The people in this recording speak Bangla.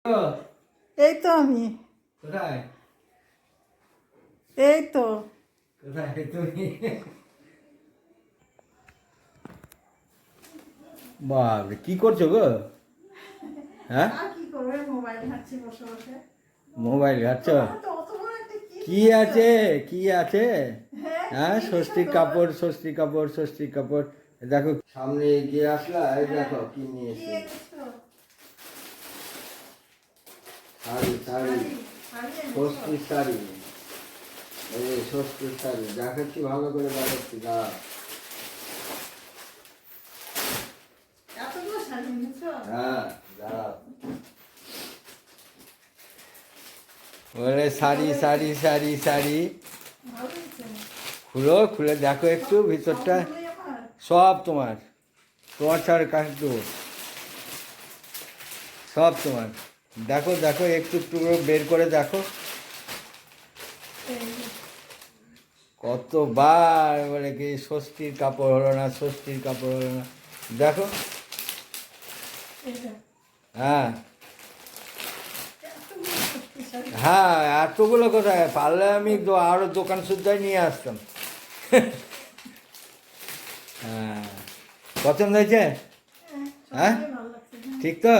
এই তো আমি কোথায় এই তো কোথায় তুমি? বাবরে কি করছো গো? হ্যাঁ, আর কি করবে, মোবাইল ঘাঁটছি বসে বসে। মোবাইল ঘাটছো? তোমার তো অত বড় একটা কি জিনিস আছে কি আছে? হ্যাঁ, কি ষষ্ঠীর দেখো তো? কাপড় ষষ্ঠীর কাপড় ষষ্ঠীর কাপড়। দেখো সামনে এগিয়ে আসলা, এই দেখো কি নিয়ে কি এসে। এনেছো? শাড়ি শাড়ি, শাড়ি, শাড়ি এনেছো? ষষ্ঠীর শাড়ি। এই ষষ্ঠীর শাড়ি দেখাচ্ছি, ভালো করে দেখাচ্ছি। এতগুলো শাড়ি এনেছো? হ্যাঁ দাঁড়াও। বলে শাড়ি শাড়ি শাড়ি শাড়ি। ভালো হয়েছে। খুলো, খুলে দেখো একটু ভিতরটা। সবগুলোই আমার? সব তোমার, তোমার ছাড় কাকে দেবো? সব তোমার। দেখো দেখো একটু একটু করে বের করে দেখো। এই যে, কতবার বলে কি ষষ্ঠীর কাপড় হলো না, ষষ্ঠীর কাপড় হলো না। দেখো। এইটা। হ্যাঁ এতগুলো সত্যি শাড়ি। হ্যাঁ, এতগুলো কোথায়, পারলে আমি আরও দোকান সুদ্ধায় নিয়ে আসতাম। হ্যাঁ, পছন্দ হয়েছে? হ্যাঁ, হ্যাঁ সবগুলোই ভালো লাগছে। হ্যাঁ। ঠিক তো?